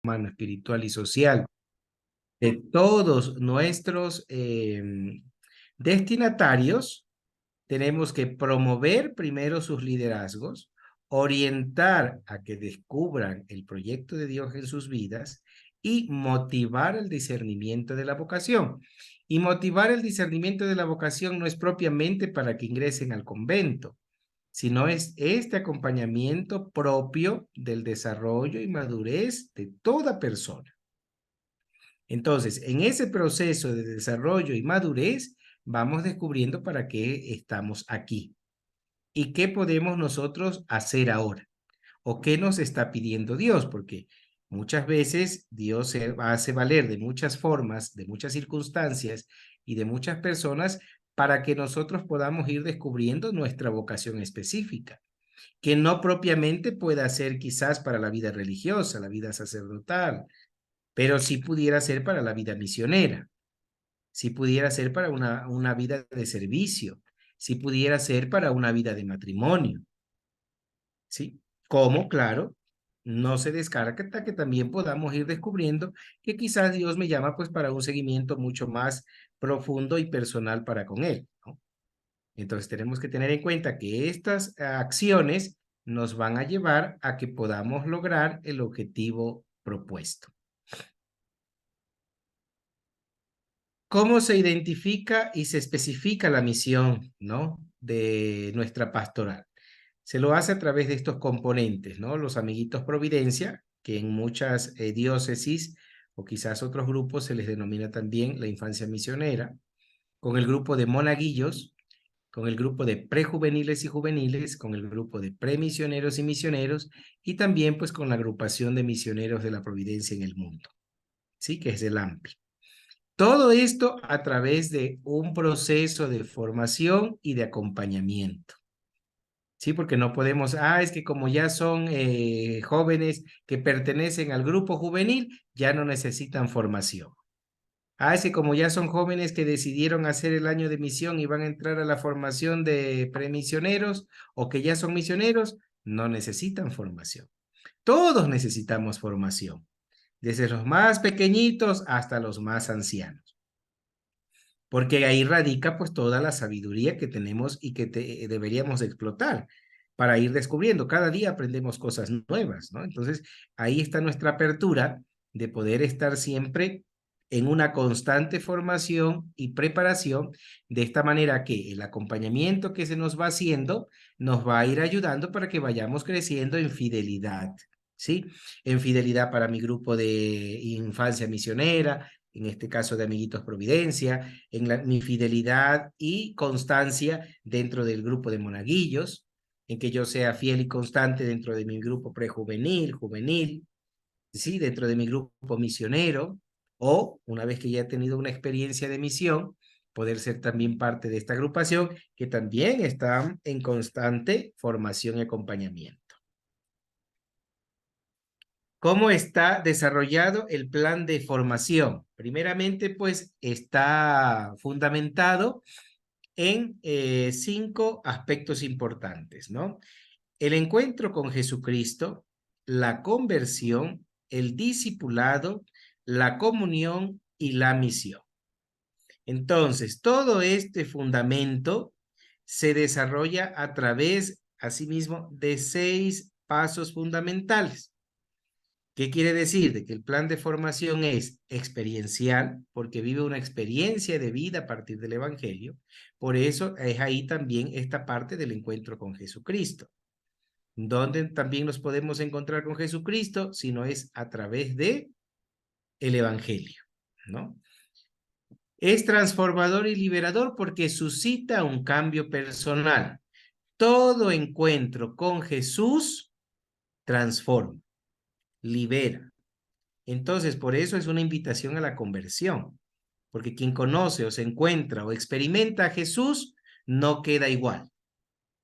humano, espiritual y social de todos nuestros destinatarios, tenemos que promover primero sus liderazgos, orientar a que descubran el proyecto de Dios en sus vidas y motivar el discernimiento de la vocación. Y motivar el discernimiento de la vocación no es propiamente para que ingresen al convento, sino es este acompañamiento propio del desarrollo y madurez de toda persona. Entonces, en ese proceso de desarrollo y madurez, vamos descubriendo para qué estamos aquí y qué podemos nosotros hacer ahora o qué nos está pidiendo Dios, porque muchas veces Dios se hace valer de muchas formas, de muchas circunstancias y de muchas personas para que nosotros podamos ir descubriendo nuestra vocación específica, que no propiamente pueda ser quizás para la vida religiosa, la vida sacerdotal, pero sí pudiera ser para la vida misionera, sí pudiera ser para una vida de servicio, sí pudiera ser para una vida de matrimonio, ¿sí? Como, claro, no se descarta que también podamos ir descubriendo que quizás Dios me llama pues para un seguimiento mucho más profundo y personal para con Él, ¿no? Entonces tenemos que tener en cuenta que estas acciones nos van a llevar a que podamos lograr el objetivo propuesto. ¿Cómo se identifica y se especifica la misión, ¿no?, de nuestra pastoral? Se lo hace a través de estos componentes, ¿no? Los amiguitos Providencia, que en muchas diócesis o quizás otros grupos se les denomina también la infancia misionera, con el grupo de monaguillos, con el grupo de prejuveniles y juveniles, con el grupo de premisioneros y misioneros, y también pues con la agrupación de misioneros de la Providencia en el mundo, ¿sí? Que es el AMPI. Todo esto a través de un proceso de formación y de acompañamiento. Sí, porque no podemos, es que como ya son jóvenes que pertenecen al grupo juvenil, ya no necesitan formación. Es que como ya son jóvenes que decidieron hacer el año de misión y van a entrar a la formación de premisioneros o que ya son misioneros, no necesitan formación. Todos necesitamos formación, desde los más pequeñitos hasta los más ancianos, porque ahí radica pues toda la sabiduría que tenemos y que deberíamos explotar para ir descubriendo. Cada día aprendemos cosas nuevas, ¿no? Entonces, ahí está nuestra apertura de poder estar siempre en una constante formación y preparación, de esta manera que el acompañamiento que se nos va haciendo nos va a ir ayudando para que vayamos creciendo en fidelidad, ¿sí? En fidelidad para mi grupo de infancia misionera, en este caso de Amiguitos Providencia, en mi fidelidad y constancia dentro del grupo de monaguillos, en que yo sea fiel y constante dentro de mi grupo prejuvenil, juvenil, ¿sí? Dentro de mi grupo misionero, o una vez que ya he tenido una experiencia de misión, poder ser también parte de esta agrupación que también está en constante formación y acompañamiento. ¿Cómo está desarrollado el plan de formación? Primeramente, pues está fundamentado en 5 aspectos importantes, ¿no? El encuentro con Jesucristo, la conversión, el discipulado, la comunión y la misión. Entonces, todo este fundamento se desarrolla a través, asimismo, de 6 pasos fundamentales. ¿Qué quiere decir? De que el plan de formación es experiencial, porque vive una experiencia de vida a partir del Evangelio. Por eso es ahí también esta parte del encuentro con Jesucristo. ¿Dónde también nos podemos encontrar con Jesucristo? Si no es a través de el Evangelio, ¿no? Es transformador y liberador porque suscita un cambio personal. Todo encuentro con Jesús transforma, libera. Entonces, por eso es una invitación a la conversión, porque quien conoce o se encuentra o experimenta a Jesús no queda igual,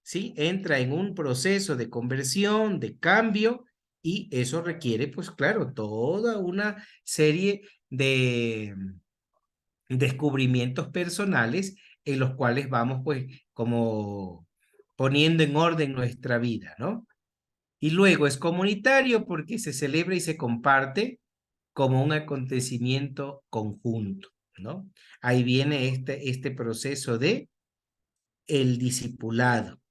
¿sí? Entra en un proceso de conversión, de cambio, y eso requiere, pues claro, toda una serie de descubrimientos personales en los cuales vamos, pues, como poniendo en orden nuestra vida, ¿no? Y luego es comunitario porque se celebra y se comparte como un acontecimiento conjunto, ¿no? Ahí viene este proceso de el discipulado,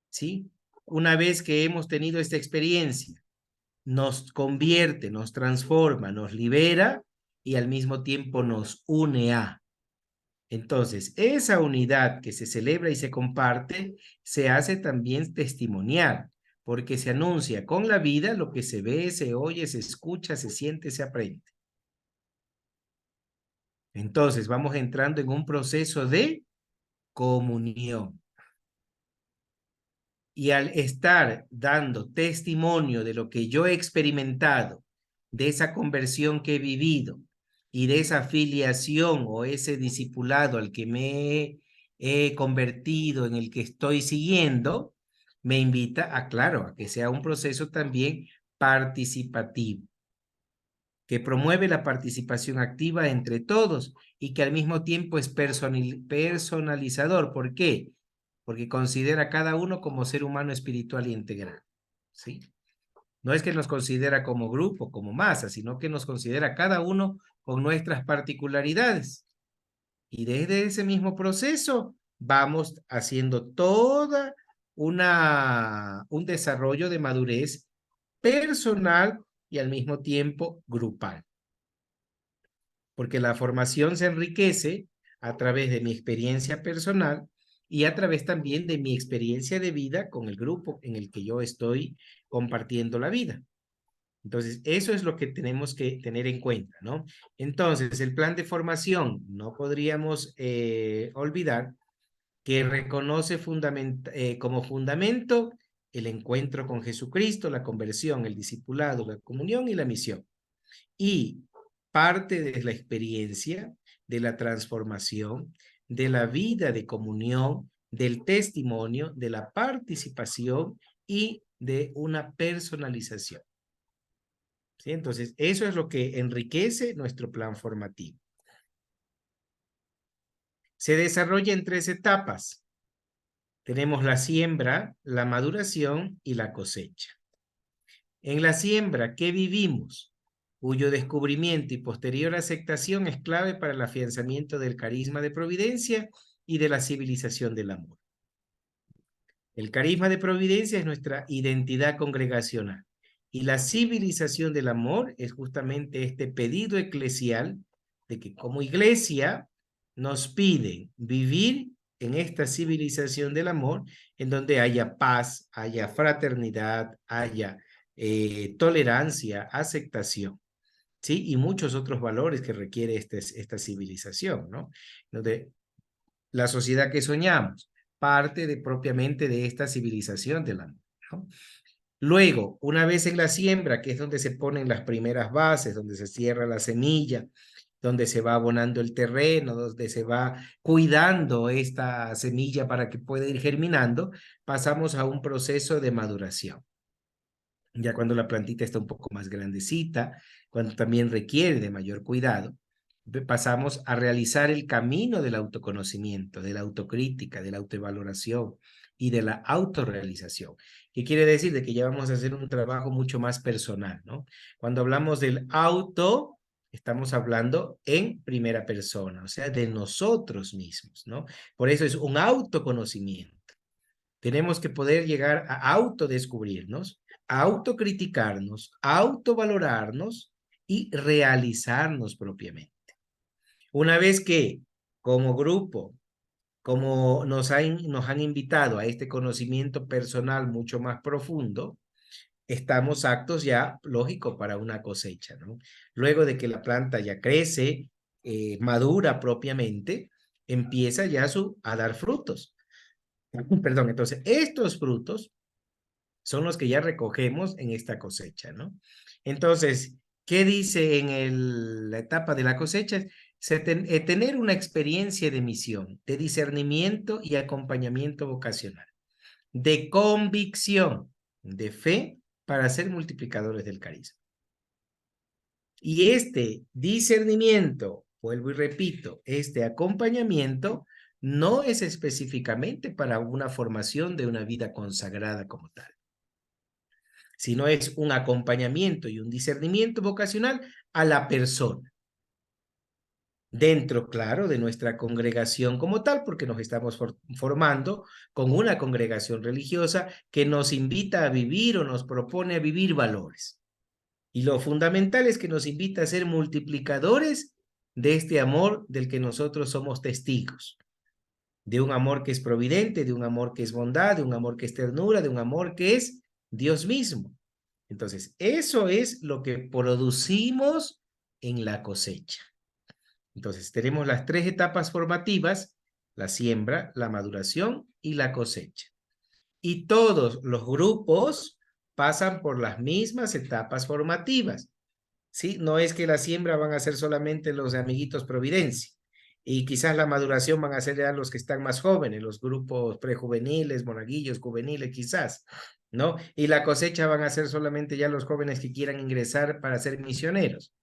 ¿sí? Una vez que hemos tenido esta experiencia, nos convierte, nos transforma, nos libera y al mismo tiempo nos une a. Entonces, esa unidad que se celebra y se comparte, se hace también testimonial, porque se anuncia con la vida lo que se ve, se oye, se escucha, se siente, se aprende. Entonces, vamos entrando en un proceso de comunión. Y al estar dando testimonio de lo que yo he experimentado, de esa conversión que he vivido y de esa filiación o ese discipulado al que me he convertido, en el que estoy siguiendo, me invita a, claro, a que sea un proceso también participativo, que promueve la participación activa entre todos y que al mismo tiempo es personalizador. ¿Por qué? Porque considera a cada uno como ser humano espiritual y integral, ¿sí? No es que nos considera como grupo, como masa, sino que nos considera cada uno con nuestras particularidades. Y desde ese mismo proceso vamos haciendo toda un desarrollo de madurez personal y al mismo tiempo grupal. Porque la formación se enriquece a través de mi experiencia personal y a través también de mi experiencia de vida con el grupo en el que yo estoy compartiendo la vida. Entonces, eso es lo que tenemos que tener en cuenta, ¿no? Entonces, el plan de formación, no podríamos olvidar que reconoce como fundamento el encuentro con Jesucristo, la conversión, el discipulado, la comunión y la misión. Y parte de la experiencia, de la transformación, de la vida de comunión, del testimonio, de la participación y de una personalización. ¿Sí? Entonces, eso es lo que enriquece nuestro plan formativo. Se desarrolla en 3 etapas. Tenemos la siembra, la maduración y la cosecha. En la siembra, ¿qué vivimos? Cuyo descubrimiento y posterior aceptación es clave para el afianzamiento del carisma de providencia y de la civilización del amor. El carisma de providencia es nuestra identidad congregacional y la civilización del amor es justamente este pedido eclesial de que como iglesia nos piden vivir en esta civilización del amor en donde haya paz, haya fraternidad, haya tolerancia, aceptación, ¿sí? Y muchos otros valores que requiere esta civilización, ¿no? Donde la sociedad que soñamos parte propiamente de esta civilización del amor, ¿no? Luego, una vez en la siembra, que es donde se ponen las primeras bases, donde se cierra la semilla, donde se va abonando el terreno, donde se va cuidando esta semilla para que pueda ir germinando, pasamos a un proceso de maduración. Ya cuando la plantita está un poco más grandecita, cuando también requiere de mayor cuidado, pasamos a realizar el camino del autoconocimiento, de la autocrítica, de la autovaloración y de la autorrealización. ¿Qué quiere decir? De que ya vamos a hacer un trabajo mucho más personal, ¿no? Cuando hablamos del auto, estamos hablando en primera persona, o sea, de nosotros mismos, ¿no? Por eso es un autoconocimiento. Tenemos que poder llegar a autodescubrirnos, autocriticarnos, autovalorarnos y realizarnos propiamente. Una vez que como grupo, como nos han invitado a este conocimiento personal mucho más profundo, estamos aptos ya, lógico, para una cosecha, ¿no? Luego de que la planta ya crece, madura propiamente, empieza ya a dar frutos. Perdón, entonces estos frutos son los que ya recogemos en esta cosecha, ¿no? Entonces, ¿qué dice en la etapa de la cosecha? Tener una experiencia de misión, de discernimiento y acompañamiento vocacional, de convicción, de fe para ser multiplicadores del carisma. Y este discernimiento, vuelvo y repito, este acompañamiento no es específicamente para una formación de una vida consagrada como tal. sino es un acompañamiento y un discernimiento vocacional a la persona. Dentro, claro, de nuestra congregación como tal, porque nos estamos formando con una congregación religiosa que nos invita a vivir o nos propone a vivir valores. Y lo fundamental es que nos invita a ser multiplicadores de este amor del que nosotros somos testigos. De un amor que es providente, de un amor que es bondad, de un amor que es ternura, de un amor que es Dios mismo. Entonces, eso es lo que producimos en la cosecha. Entonces, tenemos las tres etapas formativas: la siembra, la maduración y la cosecha. Y todos los grupos pasan por las mismas etapas formativas, ¿sí? No es que la siembra van a ser solamente los de Amiguitos Providencia, y quizás la maduración van a ser ya los que están más jóvenes, los grupos prejuveniles, monaguillos, juveniles, quizás, ¿no? Y la cosecha van a ser solamente ya los jóvenes que quieran ingresar para ser misioneros.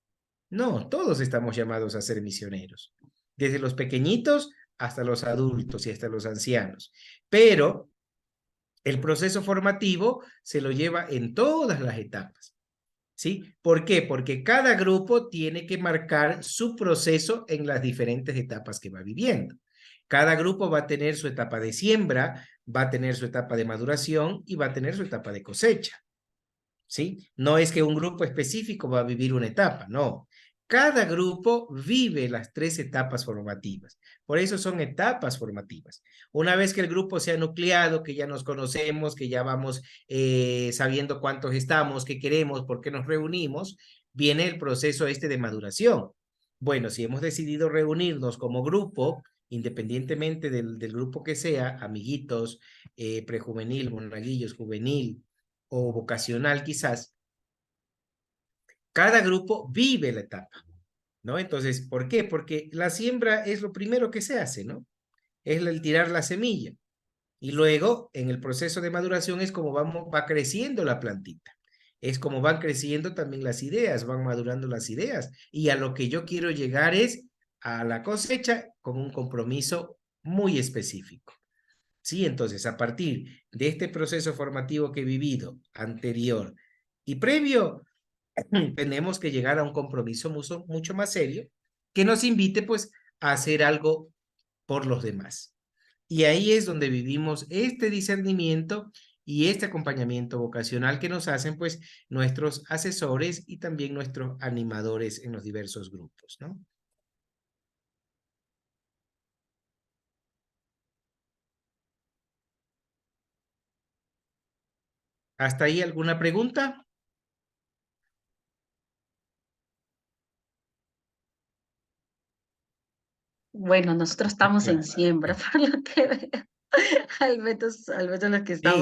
No, todos estamos llamados a ser misioneros, desde los pequeñitos hasta los adultos y hasta los ancianos. Pero el proceso formativo se lo lleva en todas las etapas, ¿sí? ¿Por qué? Porque cada grupo tiene que marcar su proceso en las diferentes etapas que va viviendo. Cada grupo va a tener su etapa de siembra, va a tener su etapa de maduración y va a tener su etapa de cosecha. ¿Sí? No es que un grupo específico va a vivir una etapa, no. Cada grupo vive las tres etapas formativas. Por eso son etapas formativas. Una vez que el grupo se ha nucleado, que ya nos conocemos, que ya vamos sabiendo cuántos estamos, qué queremos, por qué nos reunimos, viene el proceso este de maduración. Bueno, si hemos decidido reunirnos como grupo, independientemente del grupo que sea, amiguitos, prejuvenil, monaguillos, juvenil, o vocacional quizás, cada grupo vive la etapa, ¿no? Entonces, ¿por qué? Porque la siembra es lo primero que se hace, ¿no? Es el tirar la semilla. Y luego, en el proceso de maduración es como va creciendo la plantita. Es como van creciendo también las ideas, van madurando las ideas. Y a lo que yo quiero llegar es a la cosecha con un compromiso muy específico. Sí, entonces, a partir de este proceso formativo que he vivido anterior y previo, tenemos que llegar a un compromiso mucho más serio que nos invite pues a hacer algo por los demás. Y ahí es donde vivimos este discernimiento y este acompañamiento vocacional que nos hacen pues nuestros asesores y también nuestros animadores en los diversos grupos, ¿no? ¿Hasta ahí alguna pregunta? Bueno, nosotros estamos en Claro. siembra, por lo que veo. Al menos Sí,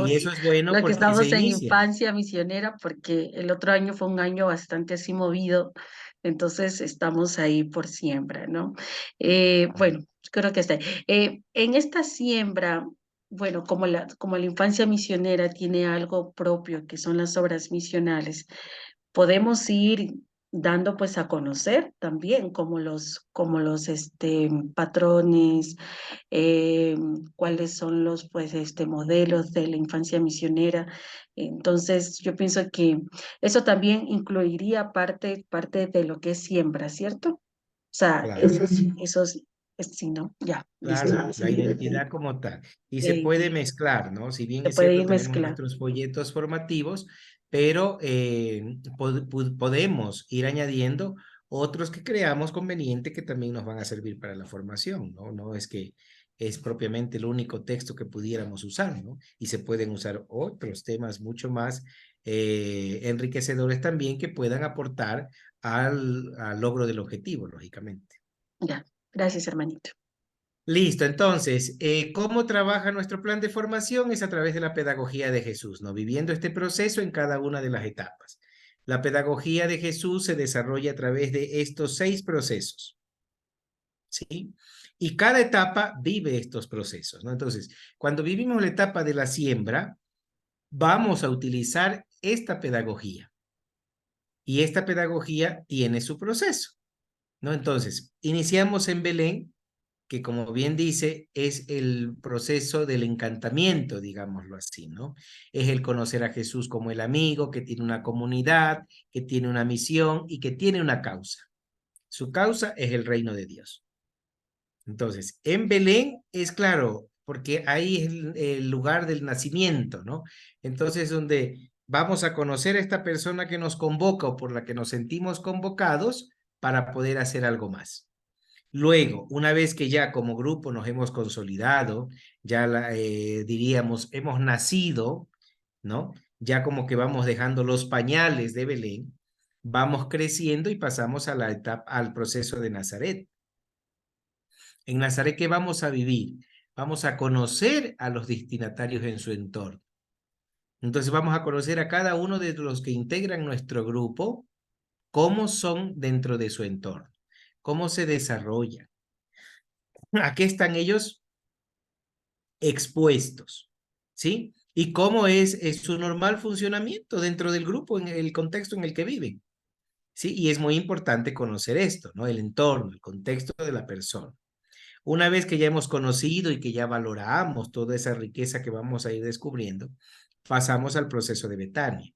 y eso es bueno los que porque se estamos en inicia. infancia misionera, porque el otro año fue un año bastante así movido, entonces estamos ahí por siembra, ¿no? Bueno, creo que está ahí. En esta siembra, bueno, como la infancia misionera tiene algo propio, que son las obras misionales, podemos ir dando pues a conocer también como los patrones, cuáles son los pues modelos de la infancia misionera. Entonces, yo pienso que eso también incluiría parte de lo que es siembra, ¿cierto? O sea, Claro. sí, ¿no? Ya, listo. Claro, la identidad como tal. Y se Eh, puede mezclar, ¿no? Si bien Se es puede cierto, ir tenemos mezclando. nuestros folletos formativos, pero podemos ir añadiendo otros que creamos conveniente que también nos van a servir para la formación, ¿no? No es que es propiamente el único texto que pudiéramos usar, ¿no? Y se pueden usar otros temas mucho más enriquecedores también que puedan aportar al logro del objetivo, lógicamente. Ya, gracias, hermanito. Listo, entonces, ¿cómo trabaja nuestro plan de formación? Es a través de la pedagogía de Jesús, ¿no? Viviendo este proceso en cada una de las etapas. La pedagogía de Jesús se desarrolla a través de estos 6 procesos, ¿sí? Y cada etapa vive estos procesos, ¿no? Entonces, cuando vivimos la etapa de la siembra, vamos a utilizar esta pedagogía y esta pedagogía tiene su proceso, ¿no? Entonces, iniciamos en Belén, que como bien dice, es el proceso del encantamiento, digámoslo así, ¿no? Es el conocer a Jesús como el amigo, que tiene una comunidad, que tiene una misión y que tiene una causa. Su causa es el reino de Dios. Entonces, en Belén es claro, porque ahí es el lugar del nacimiento, ¿no? Entonces, donde vamos a conocer a esta persona que nos convoca o por la que nos sentimos convocados para poder hacer algo más. Luego, una vez que ya como grupo nos hemos consolidado, ya diríamos, hemos nacido, ¿no? Ya como que vamos dejando los pañales de Belén, vamos creciendo y pasamos a la etapa, al proceso de Nazaret. En Nazaret, ¿qué vamos a vivir? Vamos a conocer a los destinatarios en su entorno. Entonces vamos a conocer a cada uno de los que integran nuestro grupo, cómo son dentro de su entorno, cómo se desarrollan, a qué están ellos expuestos, ¿sí? Y cómo es su normal funcionamiento dentro del grupo, en el contexto en el que viven, ¿sí? Y es muy importante conocer esto, ¿no? El entorno, el contexto de la persona. Una vez que ya hemos conocido y que ya valoramos toda esa riqueza que vamos a ir descubriendo, pasamos al proceso de Betania.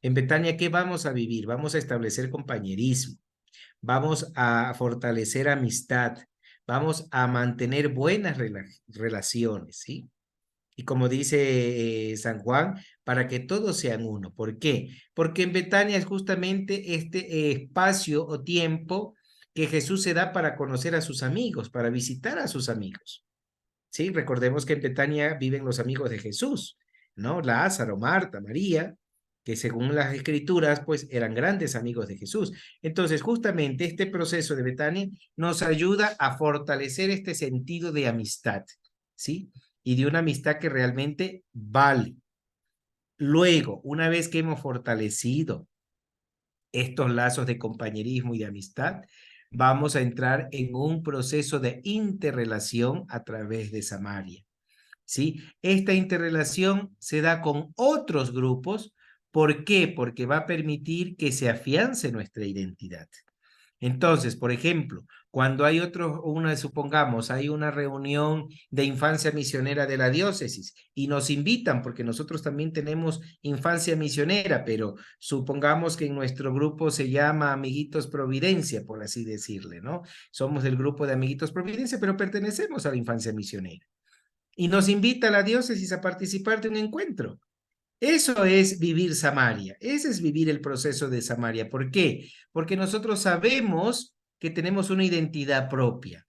En Betania, ¿qué vamos a vivir? Vamos a establecer compañerismo, vamos a fortalecer amistad, vamos a mantener buenas relaciones, ¿sí? Y como dice San Juan, para que todos sean uno. ¿Por qué? Porque en Betania es justamente este espacio o tiempo que Jesús se da para conocer a sus amigos, para visitar a sus amigos. Sí, recordemos que en Betania viven los amigos de Jesús, ¿no? Lázaro, Marta, María, que según las escrituras, pues eran grandes amigos de Jesús. Entonces, justamente este proceso de Betania nos ayuda a fortalecer este sentido de amistad, ¿sí? Y de una amistad que realmente vale. Luego, una vez que hemos fortalecido estos lazos de compañerismo y de amistad, vamos a entrar en un proceso de interrelación a través de Samaria. ¿Sí? Esta interrelación se da con otros grupos. ¿Por qué? Porque va a permitir que se afiance nuestra identidad. Entonces, por ejemplo, cuando hay supongamos, hay una reunión de infancia misionera de la diócesis y nos invitan, porque nosotros también tenemos infancia misionera, pero supongamos que en nuestro grupo se llama Amiguitos Providencia, por así decirle, ¿no? Somos del grupo de Amiguitos Providencia, pero pertenecemos a la infancia misionera. Y nos invita la diócesis a participar de un encuentro. Eso es vivir Samaria, ese es vivir el proceso de Samaria. ¿Por qué? Porque nosotros sabemos que tenemos una identidad propia.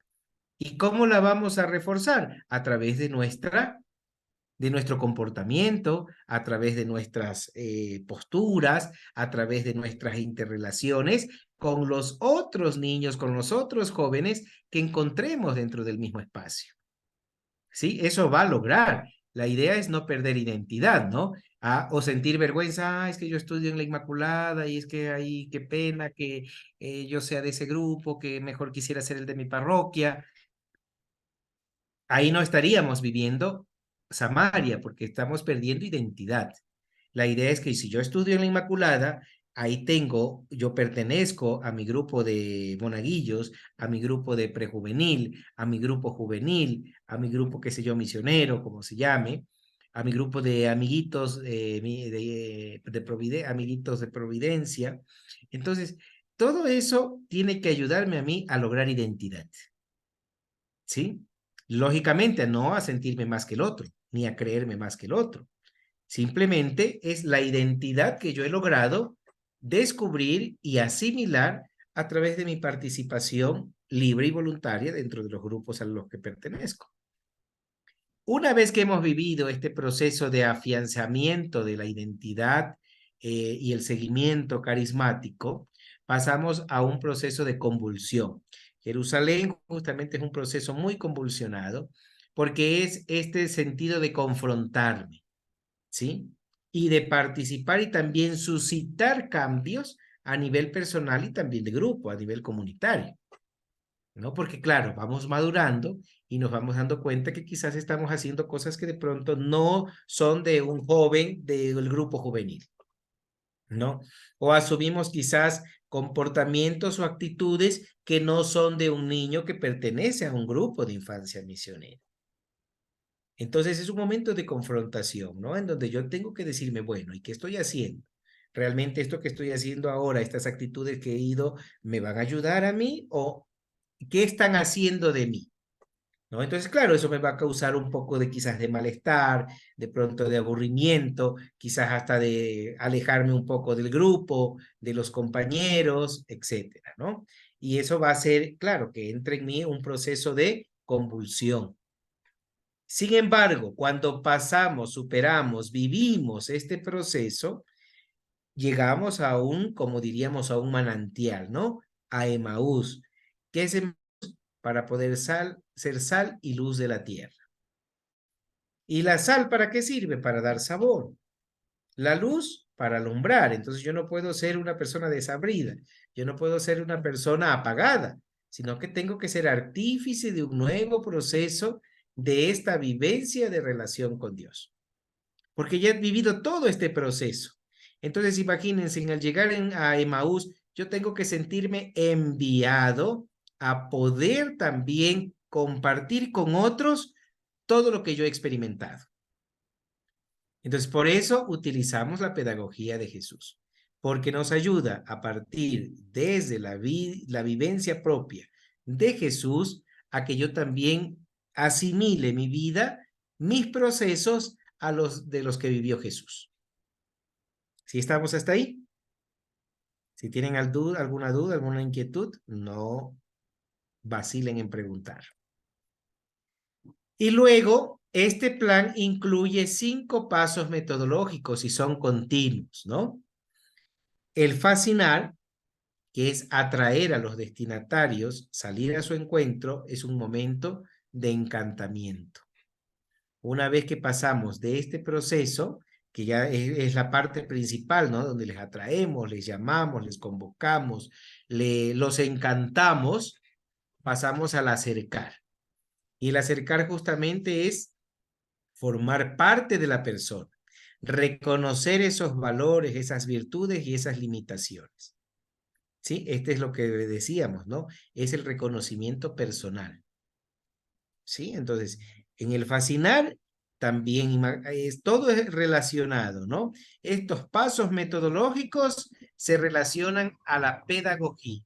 ¿Y cómo la vamos a reforzar? A través de nuestro comportamiento, a través de nuestras posturas, a través de nuestras interrelaciones con los otros niños, con los otros jóvenes que encontremos dentro del mismo espacio. ¿Sí? Eso va a lograr. La idea es no perder identidad, ¿no? O sentir vergüenza, es que yo estudio en la Inmaculada y es que ahí qué pena que yo sea de ese grupo, que mejor quisiera ser el de mi parroquia. Ahí no estaríamos viviendo Samaria porque estamos perdiendo identidad. La idea es que si yo estudio en la Inmaculada, ahí yo pertenezco a mi grupo de monaguillos, a mi grupo de prejuvenil, a mi grupo juvenil, a mi grupo, qué sé yo, misionero, como se llame, a mi grupo de amiguitos amiguitos de Providencia. Entonces, todo eso tiene que ayudarme a mí a lograr identidad, ¿sí? Lógicamente, no a sentirme más que el otro, ni a creerme más que el otro. Simplemente es la identidad que yo he logrado descubrir y asimilar a través de mi participación libre y voluntaria dentro de los grupos a los que pertenezco. Una vez que hemos vivido este proceso de afianzamiento de la identidad y el seguimiento carismático, pasamos a un proceso de convulsión. Jerusalén justamente es un proceso muy convulsionado porque es este sentido de confrontarme, ¿sí? Y de participar y también suscitar cambios a nivel personal y también de grupo, a nivel comunitario, ¿no? Porque claro, vamos madurando y nos vamos dando cuenta que quizás estamos haciendo cosas que de pronto no son de un joven del grupo juvenil, ¿no? O asumimos quizás comportamientos o actitudes que no son de un niño que pertenece a un grupo de infancia misionera. Entonces es un momento de confrontación, ¿no? En donde yo tengo que decirme, bueno, ¿y qué estoy haciendo? ¿Realmente esto que estoy haciendo ahora, estas actitudes que he ido, me van a ayudar a mí o qué están haciendo de mí? ¿No? Entonces, claro, eso me va a causar un poco de quizás de malestar, de pronto de aburrimiento, quizás hasta de alejarme un poco del grupo, de los compañeros, etcétera, ¿no? Y eso va a hacer, claro, que entre en mí un proceso de convulsión. Sin embargo, cuando pasamos, superamos, vivimos este proceso, llegamos a un, como diríamos, a un manantial, ¿no? A Emaús, que es para poder ser sal y luz de la tierra. ¿Y la sal para qué sirve? Para dar sabor. La luz para alumbrar. Entonces yo no puedo ser una persona desabrida, yo no puedo ser una persona apagada, sino que tengo que ser artífice de un nuevo proceso de esta vivencia de relación con Dios. Porque ya he vivido todo este proceso. Entonces imagínense, al llegar a Emaús, yo tengo que sentirme enviado a poder también compartir con otros todo lo que yo he experimentado. Entonces, por eso utilizamos la pedagogía de Jesús, porque nos ayuda a partir desde la vivencia propia de Jesús a que yo también asimile mi vida, mis procesos a los de los que vivió Jesús. ¿Sí estamos hasta ahí? Si tienen alguna duda, alguna inquietud, no vacilen en preguntar. Y luego, este plan incluye 5 pasos metodológicos y son continuos, ¿no? El fascinar, que es atraer a los destinatarios, salir a su encuentro, es un momento de encantamiento. Una vez que pasamos de este proceso, que ya es la parte principal, ¿no? Donde les atraemos, les llamamos, les convocamos, los encantamos, pasamos al acercar. Y el acercar justamente es formar parte de la persona, reconocer esos valores, esas virtudes y esas limitaciones. ¿Sí? Este es lo que decíamos, ¿no? Es el reconocimiento personal. ¿Sí? Entonces, en el fascinar también todo es relacionado, ¿no? Estos pasos metodológicos se relacionan a la pedagogía.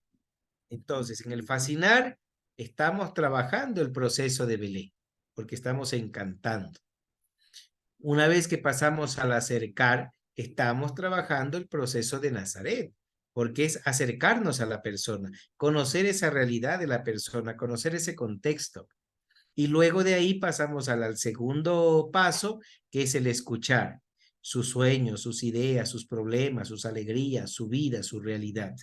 Entonces, en el fascinar estamos trabajando el proceso de Belén, porque estamos encantando. Una vez que pasamos al acercar, estamos trabajando el proceso de Nazaret, porque es acercarnos a la persona, conocer esa realidad de la persona, conocer ese contexto. Y luego de ahí pasamos al segundo paso, que es el escuchar sus sueños, sus ideas, sus problemas, sus alegrías, su vida, su realidad,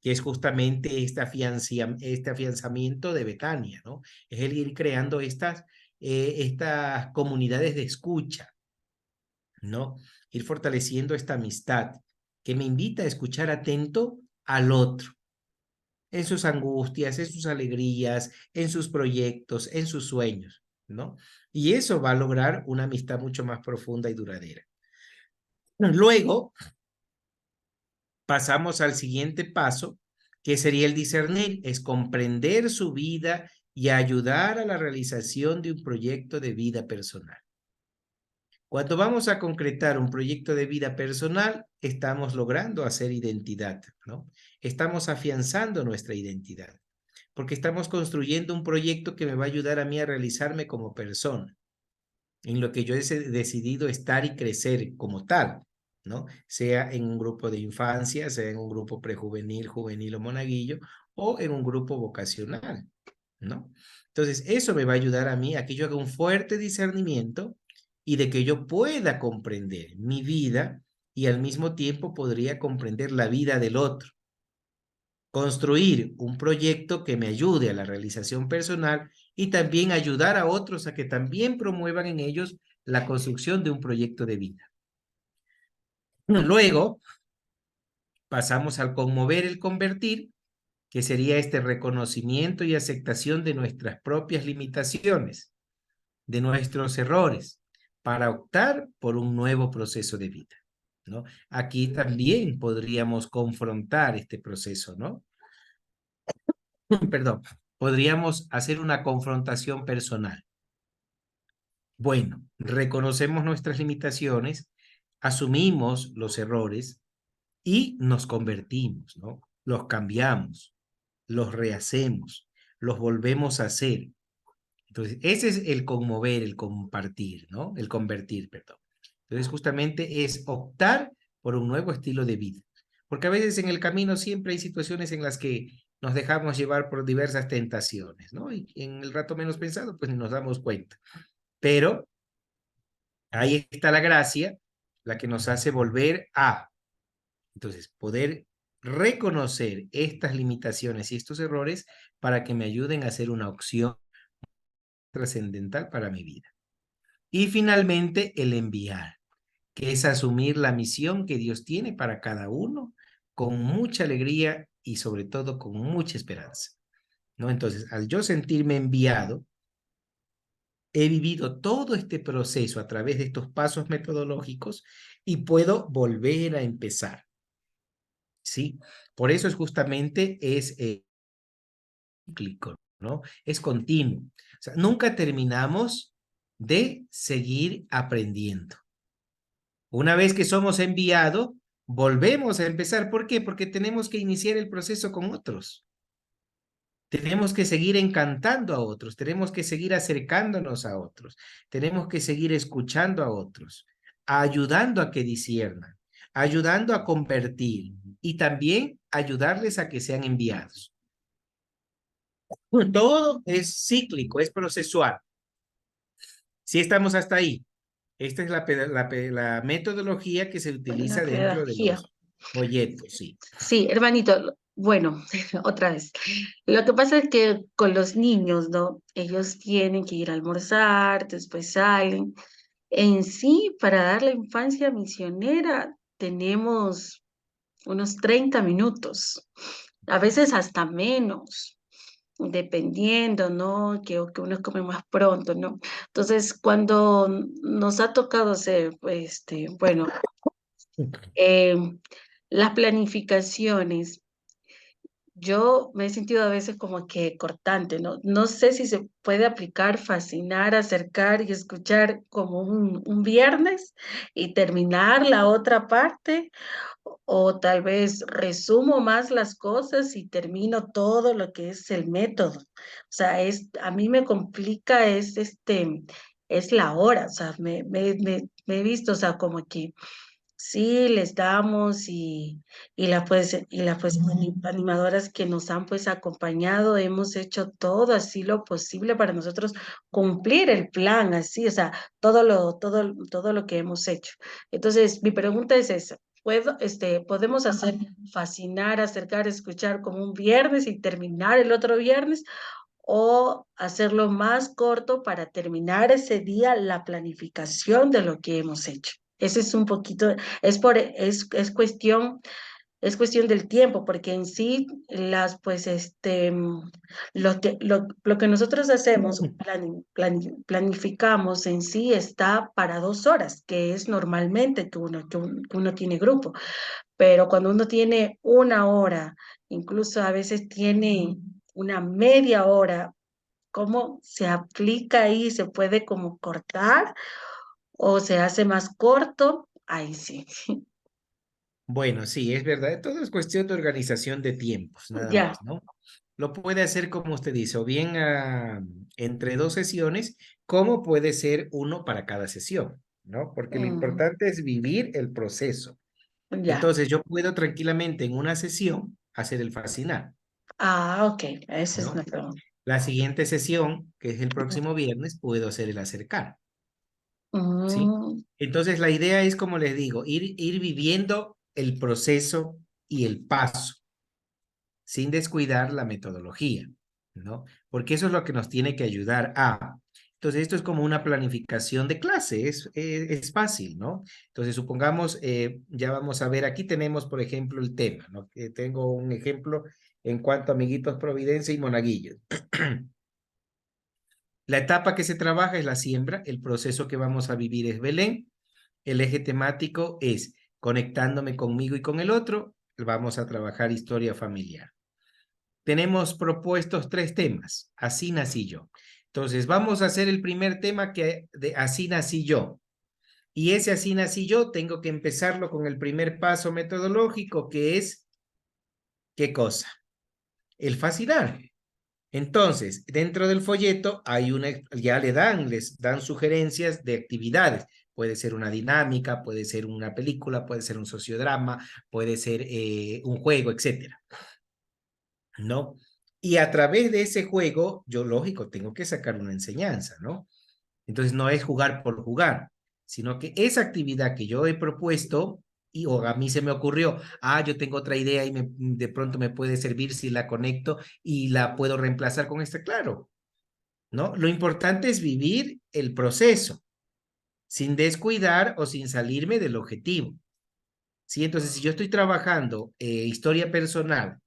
que es justamente este afianzamiento de Betania, ¿no? Es el ir creando estas comunidades de escucha, ¿no? Ir fortaleciendo esta amistad que me invita a escuchar atento al otro, en sus angustias, en sus alegrías, en sus proyectos, en sus sueños, ¿no? Y eso va a lograr una amistad mucho más profunda y duradera. Luego pasamos al siguiente paso, que sería el discernir, es comprender su vida y ayudar a la realización de un proyecto de vida personal. Cuando vamos a concretar un proyecto de vida personal, estamos logrando hacer identidad, ¿no? Estamos afianzando nuestra identidad, porque estamos construyendo un proyecto que me va a ayudar a mí a realizarme como persona, en lo que yo he decidido estar y crecer como tal, ¿no? Sea en un grupo de infancia, sea en un grupo prejuvenil, juvenil o monaguillo, o en un grupo vocacional, ¿no? Entonces, eso me va a ayudar a mí a que yo haga un fuerte discernimiento y de que yo pueda comprender mi vida y al mismo tiempo podría comprender la vida del otro. Construir un proyecto que me ayude a la realización personal y también ayudar a otros a que también promuevan en ellos la construcción de un proyecto de vida. Luego pasamos al conmover el convertir, que sería este reconocimiento y aceptación de nuestras propias limitaciones, de nuestros errores, para optar por un nuevo proceso de vida. ¿no? Aquí también podríamos confrontar este proceso, ¿no? Perdón, podríamos hacer una confrontación personal. Bueno, reconocemos nuestras limitaciones, asumimos los errores y nos convertimos, ¿no? Los cambiamos, los rehacemos, los volvemos a hacer. Entonces, ese es el conmover, el compartir, ¿no? El convertir, perdón. Entonces, justamente es optar por un nuevo estilo de vida. Porque a veces en el camino siempre hay situaciones en las que nos dejamos llevar por diversas tentaciones, ¿no? Y en el rato menos pensado, pues nos damos cuenta. Pero ahí está la gracia, la que nos hace volver a, entonces, poder reconocer estas limitaciones y estos errores para que me ayuden a hacer una opción trascendental para mi vida. Y finalmente, el enviar, que es asumir la misión que Dios tiene para cada uno con mucha alegría y sobre todo con mucha esperanza, ¿no? Entonces, al yo sentirme enviado, he vivido todo este proceso a través de estos pasos metodológicos y puedo volver a empezar, ¿sí? Por eso es justamente cíclico, ¿no? Es continuo. O sea, nunca terminamos de seguir aprendiendo. Una vez que somos enviados, volvemos a empezar. ¿Por qué? Porque tenemos que iniciar el proceso con otros. Tenemos que seguir encantando a otros, tenemos que seguir acercándonos a otros, tenemos que seguir escuchando a otros, ayudando a que disciernan, ayudando a convertir y también ayudarles a que sean enviados. Todo es cíclico, es procesual. Si estamos hasta ahí, esta es la metodología que se La utiliza dentro de pedagogía. los folletos, sí. Sí, hermanito, bueno, otra vez. Lo que pasa es que con los niños, ¿no? Ellos tienen que ir a almorzar, después salen. En sí, para dar la infancia misionera, tenemos unos 30 minutos, a veces hasta menos, dependiendo, ¿no? Que uno come más pronto, ¿no? Entonces, cuando nos ha tocado hacer, bueno, em, las planificaciones, yo me he sentido a veces como que cortante, ¿no? No sé si se puede aplicar fascinar, acercar y escuchar como un viernes y terminar la otra parte, o tal vez resumo más las cosas y termino todo lo que es el método. O sea, a mí me complica es la hora, o sea, me he visto, o sea, como que sí, les damos y las animadoras que nos han pues acompañado, hemos hecho todo así lo posible para nosotros cumplir el plan, así, o sea, todo lo que hemos hecho. Entonces, mi pregunta es esa. ¿Podemos hacer fascinar, acercar, escuchar como un viernes y terminar el otro viernes? ¿O hacerlo más corto para terminar ese día la planificación de lo que hemos hecho? Ese es un poquito, es cuestión del tiempo, porque en sí lo que nosotros hacemos, planificamos en sí está para 2 horas, que es normalmente que uno tiene grupo, pero cuando uno tiene 1 hora, incluso a veces tiene una media hora, ¿cómo se aplica ahí? ¿Se puede como cortar o se hace más corto? Ahí sí. Bueno, sí, es verdad. Todo es cuestión de organización de tiempos, nada Ya. más, ¿no? Lo puede hacer como usted dice, o bien entre dos sesiones, como puede ser uno para cada sesión, ¿no? Porque lo Mm, importante es vivir el proceso. ya. Entonces, yo puedo tranquilamente en una sesión hacer el fascinar, Ah, ok. Esa es una ¿no? pregunta. La siguiente sesión, que es el próximo viernes, puedo hacer el acercar, ¿sí? Mm, Entonces, la idea es, como les digo, ir viviendo el proceso y el paso, sin descuidar la metodología, ¿no? Porque eso es lo que nos tiene que ayudar a... Entonces, esto es como una planificación de clase, es fácil, ¿no? Entonces, supongamos, ya vamos a ver, aquí tenemos, por ejemplo, el tema, ¿no? Tengo un ejemplo en cuanto a amiguitos Providencia y Monaguillo. La etapa que se trabaja es la siembra, el proceso que vamos a vivir es Belén, el eje temático es conectándome conmigo y con el otro, vamos a trabajar historia familiar. Tenemos propuestos 3 temas, así nací yo. Entonces, vamos a hacer el primer tema que de así nací yo. Y ese así nací yo, tengo que empezarlo con el primer paso metodológico, que es, ¿qué cosa? El fascinar. Entonces, dentro del folleto hay ya les dan sugerencias de actividades. Puede ser una dinámica, puede ser una película, puede ser un sociodrama, puede ser un juego, etcétera, ¿no? Y a través de ese juego, yo, lógico, tengo que sacar una enseñanza, ¿no? Entonces, no es jugar por jugar, sino que esa actividad que yo he propuesto y o a mí se me ocurrió, yo tengo otra idea y de pronto me puede servir si la conecto y la puedo reemplazar con esta, claro, ¿no? Lo importante es vivir el proceso sin descuidar o sin salirme del objetivo, ¿sí? Entonces, si yo estoy trabajando historia personal,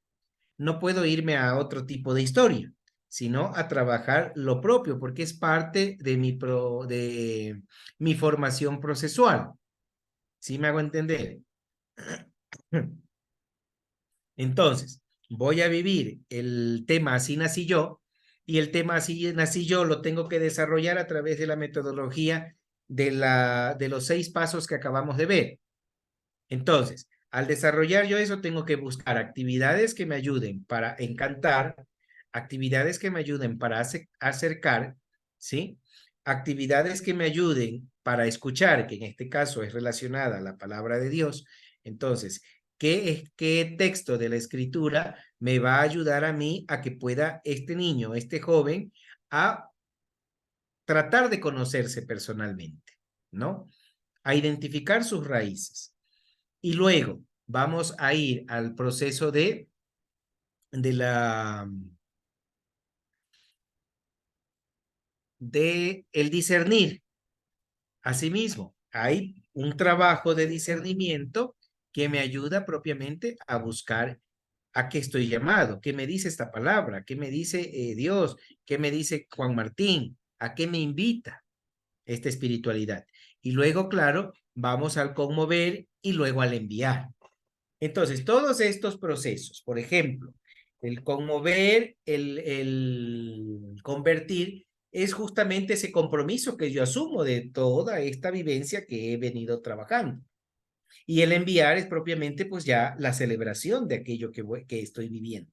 no puedo irme a otro tipo de historia, sino a trabajar lo propio, porque es parte de mi formación procesual. ¿Sí me hago entender? Entonces, voy a vivir el tema así nací yo, y el tema así nací yo lo tengo que desarrollar a través de la metodología de los 6 pasos que acabamos de ver. Entonces, al desarrollar yo eso, tengo que buscar actividades que me ayuden para encantar, actividades que me ayuden para acercar, ¿sí? Actividades que me ayuden para escuchar, que en este caso es relacionada a la palabra de Dios. Entonces, ¿qué texto de la escritura me va a ayudar a mí a que pueda este niño, este joven, a tratar de conocerse personalmente, ¿no? A identificar sus raíces. Y luego vamos a ir al proceso de la, de el discernir. Asimismo, hay un trabajo de discernimiento que me ayuda propiamente a buscar a qué estoy llamado, qué me dice esta palabra, qué me dice Dios, qué me dice Juan Martín, a qué me invita esta espiritualidad. Y luego, claro, vamos al conmover y luego al enviar. Entonces, todos estos procesos, por ejemplo, el conmover, el convertir, es justamente ese compromiso que yo asumo de toda esta vivencia que he venido trabajando. Y el enviar es propiamente pues ya la celebración de aquello que estoy viviendo.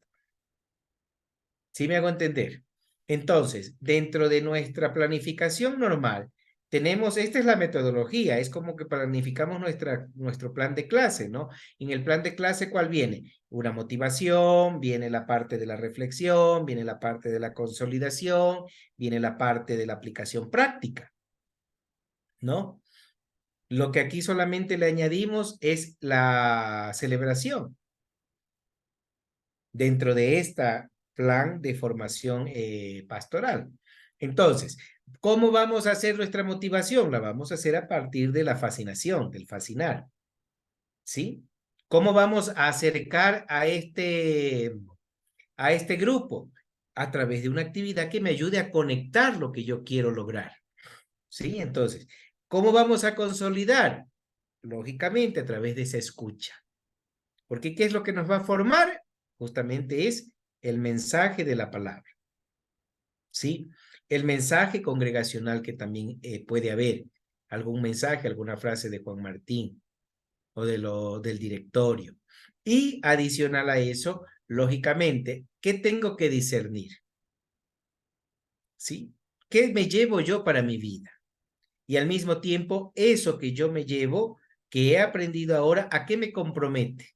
¿Sí me hago entender? Entonces, dentro de nuestra planificación normal, esta es la metodología, es como que planificamos nuestro plan de clase, ¿no? En el plan de clase, ¿cuál viene? Una motivación, viene la parte de la reflexión, viene la parte de la consolidación, viene la parte de la aplicación práctica, ¿no? Lo que aquí solamente le añadimos es la celebración dentro de esta plan de formación pastoral. Entonces, ¿cómo vamos a hacer nuestra motivación? La vamos a hacer a partir de la fascinación, del fascinar, ¿sí? ¿Cómo vamos a acercar a este grupo? A través de una actividad que me ayude a conectar lo que yo quiero lograr, ¿sí? Entonces, ¿cómo vamos a consolidar? Lógicamente, a través de esa escucha. Porque ¿qué es lo que nos va a formar? Justamente es el mensaje de la palabra, ¿sí? El mensaje congregacional que también puede haber, algún mensaje, alguna frase de Juan Martín o del directorio. Y adicional a eso, lógicamente, ¿qué tengo que discernir? ¿Sí? ¿Qué me llevo yo para mi vida? Y al mismo tiempo, eso que yo me llevo, que he aprendido ahora, ¿a qué me compromete?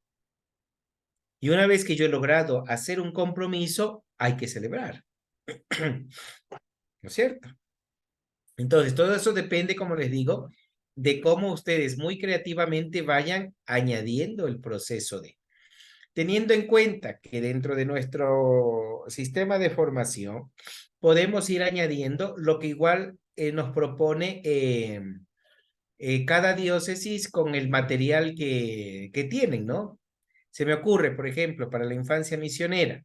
Y una vez que yo he logrado hacer un compromiso, hay que celebrar. ¿No es cierto? Entonces, todo eso depende, como les digo, de cómo ustedes muy creativamente vayan añadiendo el proceso de, teniendo en cuenta que dentro de nuestro sistema de formación podemos ir añadiendo lo que igual nos propone cada diócesis con el material que tienen, ¿no? Se me ocurre, por ejemplo, para la infancia misionera,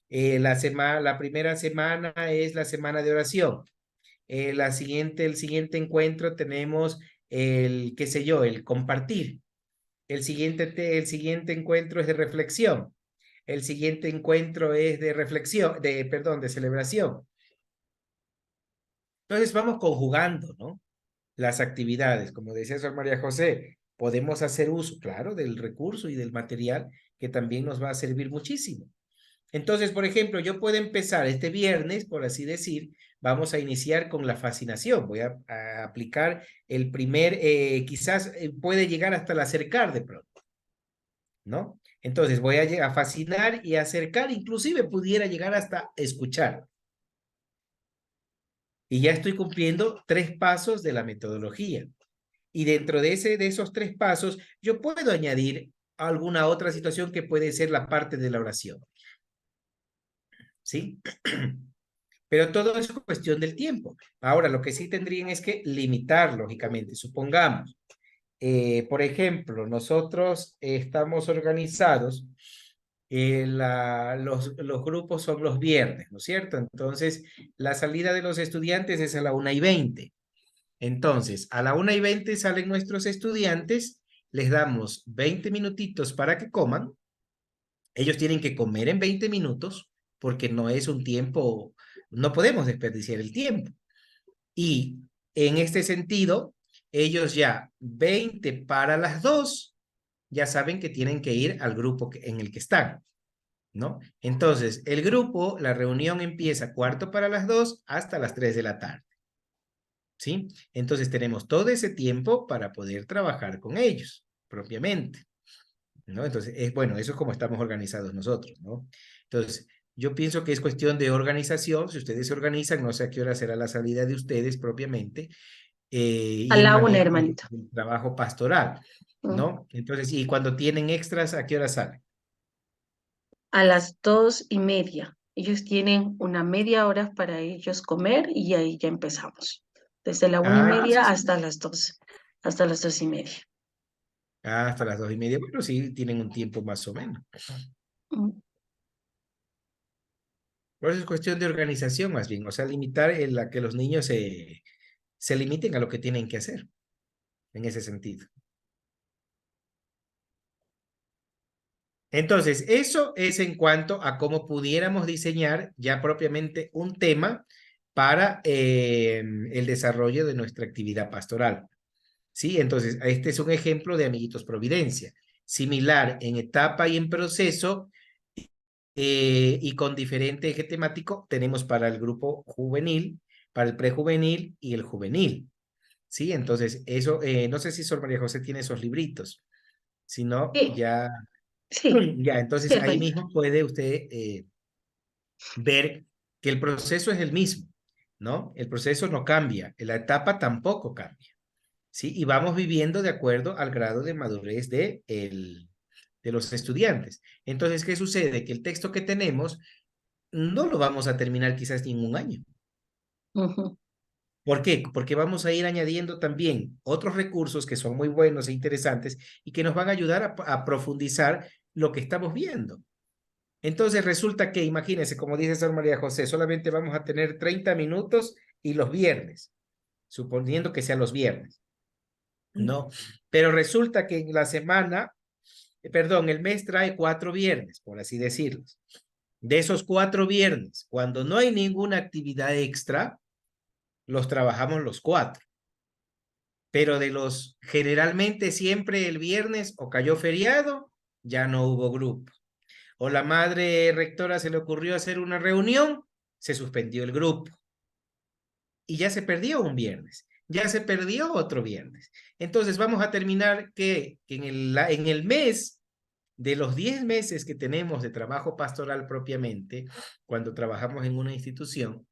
la primera semana es la semana de oración. El siguiente encuentro tenemos qué sé yo, el compartir. el siguiente encuentro es de reflexión. El siguiente encuentro es de reflexión, perdón, de celebración. Entonces vamos conjugando, ¿no? Las actividades, como decía Sor María José, podemos hacer uso, claro, del recurso y del material que también nos va a servir muchísimo. Entonces, por ejemplo, yo puedo empezar este viernes, por así decir, vamos a iniciar con la fascinación. Voy a aplicar el primer, quizás puede llegar hasta el acercar de pronto, ¿no? Entonces voy a fascinar y acercar, inclusive pudiera llegar hasta escuchar. Y ya estoy cumpliendo 3 pasos de la metodología. Y dentro de esos 3 pasos, yo puedo añadir alguna otra situación que puede ser la parte de la oración. ¿Sí? Pero todo es cuestión del tiempo. Ahora, lo que sí tendrían es que limitar, lógicamente. Supongamos, por ejemplo, nosotros estamos organizados, los grupos son los viernes, ¿no es cierto? Entonces, la salida de los estudiantes es a la 1:20. Entonces, a la 1:20 salen nuestros estudiantes, les damos 20 minutitos para que coman. Ellos tienen que comer en 20 minutos porque no es un tiempo, no podemos desperdiciar el tiempo. Y en este sentido, ellos ya 20 para las 2, ya saben que tienen que ir al grupo en el que están, ¿no? Entonces, el grupo, la reunión empieza 1:45 hasta las 3 de la tarde. ¿Sí? Entonces tenemos todo ese tiempo para poder trabajar con ellos propiamente, ¿no? Entonces, bueno, eso es como estamos organizados nosotros, ¿no? Entonces, yo pienso que es cuestión de organización. Si ustedes se organizan, no sé a qué hora será la salida de ustedes propiamente, A y el la una, manejo hermanito. del trabajo pastoral, Mm. ¿no? Entonces, y cuando tienen extras, ¿a qué hora salen? A las 2:30. Ellos tienen una media hora para ellos comer y ahí ya empezamos. Desde la una y Ah, media entonces, hasta las 2, hasta las 2:30. hasta las 2:30. Bueno, sí, tienen un tiempo más o menos. Mm. Por eso es cuestión de organización más bien, o sea, limitar a que los niños se limiten a lo que tienen que hacer en ese sentido. Entonces, eso es en cuanto a cómo pudiéramos diseñar ya propiamente un tema para el desarrollo de nuestra actividad pastoral. ¿Sí? Entonces, este es un ejemplo de Amiguitos Providencia, similar en etapa y en proceso, y con diferente eje temático tenemos para el grupo juvenil, para el prejuvenil y el juvenil. ¿Sí? Entonces, eso, no sé si Sor María José tiene esos libritos, si no, Sí, ya, sí, ya, sí, entonces ahí hermanito. mismo puede usted ver que el proceso es el mismo, ¿no? El proceso no cambia, la etapa tampoco cambia, ¿sí? Y vamos viviendo de acuerdo al grado de madurez de los estudiantes. Entonces, ¿qué sucede? Que el texto que tenemos no lo vamos a terminar quizás ni en un año. Ujú, ¿Por qué? Porque vamos a ir añadiendo también otros recursos que son muy buenos e interesantes y que nos van a ayudar a profundizar lo que estamos viendo. Entonces resulta que, imagínense, como dice Sor María José, solamente vamos a tener 30 minutos y los viernes, suponiendo que sean los viernes, ¿no? Pero resulta que en la semana, perdón, el mes trae 4 viernes, por así decirlo. De esos 4 viernes, cuando no hay ninguna actividad extra, los trabajamos los 4. Pero de los, generalmente siempre el viernes o cayó feriado, ya no hubo grupo. O la madre rectora se le ocurrió hacer una reunión, se suspendió el grupo. Y ya se perdió un viernes, ya se perdió otro viernes. Entonces vamos a terminar que en el mes, de los 10 meses que tenemos de trabajo pastoral propiamente, cuando trabajamos en una institución,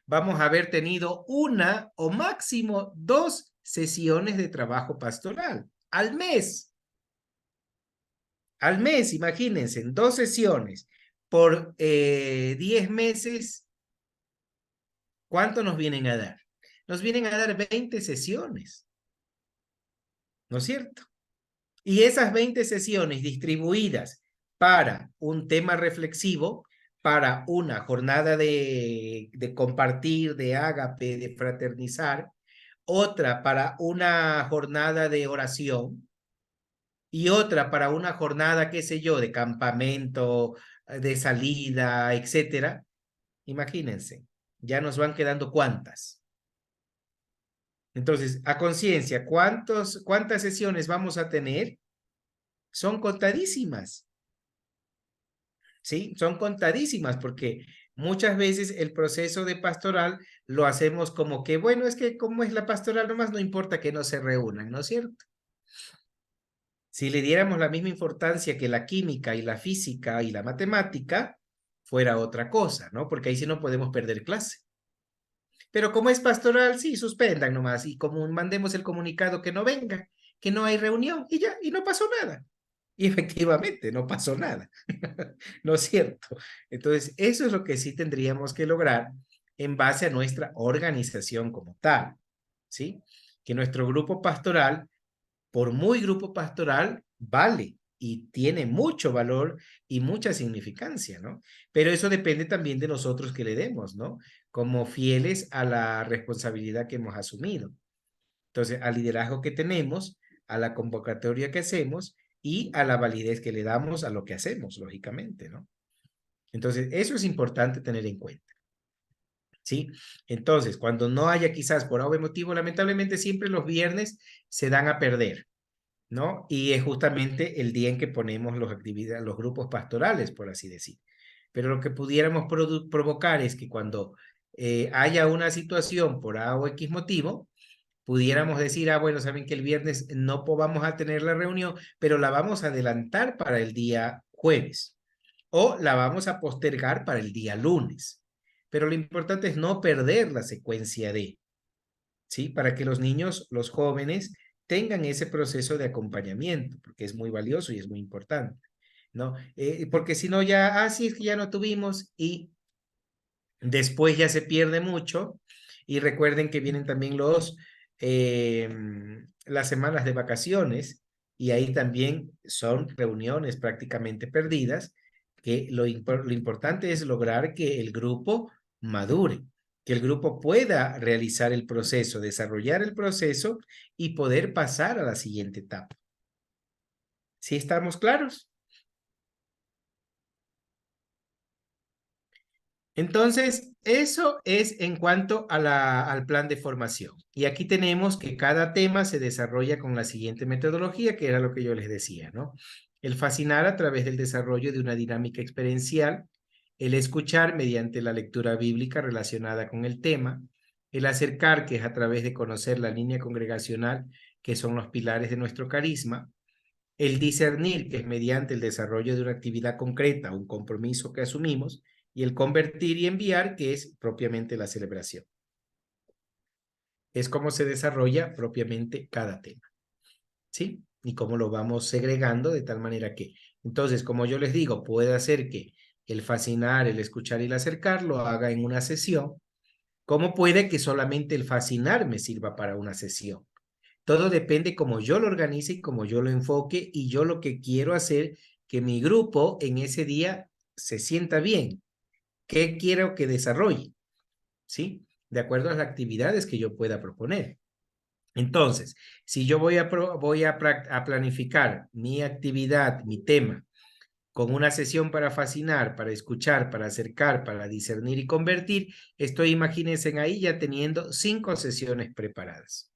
vamos a haber tenido una o máximo 2 sesiones de trabajo pastoral al mes. Al mes, imagínense, en 2 sesiones por 10 meses, ¿cuánto nos vienen a dar? Nos vienen a dar 20 sesiones, ¿no es cierto? Y esas 20 sesiones distribuidas para un tema reflexivo, para una jornada de compartir, de ágape, de fraternizar, otra para una jornada de oración, y otra para una jornada, qué sé yo, de campamento, de salida, etcétera, imagínense, ya nos van quedando cuántas. Entonces, a conciencia, ¿cuántas sesiones vamos a tener? Son contadísimas, ¿sí? Son contadísimas porque muchas veces el proceso de pastoral lo hacemos como que, bueno, es que como es la pastoral, nomás no importa que no se reúnan, ¿no es cierto? Si le diéramos la misma importancia que la química y la física y la matemática, fuera otra cosa, ¿no? Porque ahí sí no podemos perder clase. Pero como es pastoral, sí, suspendan nomás y como mandemos el comunicado que no venga, que no hay reunión y ya, y no pasó nada. Y efectivamente, no pasó nada. ¿No es cierto? Entonces, eso es lo que sí tendríamos que lograr en base a nuestra organización como tal, ¿sí? Que nuestro grupo pastoral, por muy grupo pastoral, vale y tiene mucho valor y mucha significancia, ¿no? Pero eso depende también de nosotros que le demos, ¿no? Como fieles a la responsabilidad que hemos asumido. Entonces, al liderazgo que tenemos, a la convocatoria que hacemos y a la validez que le damos a lo que hacemos, lógicamente, ¿no? Entonces, eso es importante tener en cuenta, ¿sí? Entonces, cuando no haya quizás por algún motivo, lamentablemente siempre los viernes se dan a perder, ¿no? Y es justamente el día en que ponemos los grupos pastorales, por así decir. Pero lo que pudiéramos provocar es que cuando haya una situación por A o X motivo, pudiéramos decir, ah, bueno, saben que el viernes no vamos a tener la reunión, pero la vamos a adelantar para el día jueves o la vamos a postergar para el día lunes. Pero lo importante es no perder la secuencia de, ¿sí? Para que los niños, los jóvenes, tengan ese proceso de acompañamiento, porque es muy valioso y es muy importante, ¿no? Porque si no ya, sí, es que ya no tuvimos y después ya se pierde mucho y recuerden que vienen también eh, las semanas de vacaciones y ahí también son reuniones prácticamente perdidas, que lo importante es lograr que el grupo madure, que el grupo pueda realizar el proceso, desarrollar el proceso y poder pasar a la siguiente etapa. ¿Sí estamos claros? Entonces, eso es en cuanto a al plan de formación. Y aquí tenemos que cada tema se desarrolla con la siguiente metodología, que era lo que yo les decía, ¿no? El fascinar a través del desarrollo de una dinámica experiencial, el escuchar mediante la lectura bíblica relacionada con el tema, el acercar, que es a través de conocer la línea congregacional, que son los pilares de nuestro carisma, el discernir, que es mediante el desarrollo de una actividad concreta, un compromiso que asumimos, y el convertir y enviar, que es propiamente la celebración. Es cómo se desarrolla propiamente cada tema, ¿sí? Y cómo lo vamos segregando de tal manera que, entonces, como yo les digo, puede hacer que el fascinar, el escuchar y el acercar lo haga en una sesión, como puede que solamente el fascinar me sirva para una sesión. Todo depende como yo lo organice y como yo lo enfoque y yo lo que quiero hacer que mi grupo en ese día se sienta bien. ¿Qué quiero que desarrolle? ¿Sí? De acuerdo a las actividades que yo pueda proponer. Entonces, si yo voy a planificar mi actividad, mi tema, con una sesión para fascinar, para escuchar, para acercar, para discernir y convertir, estoy, imagínense ahí ya teniendo 5 sesiones preparadas.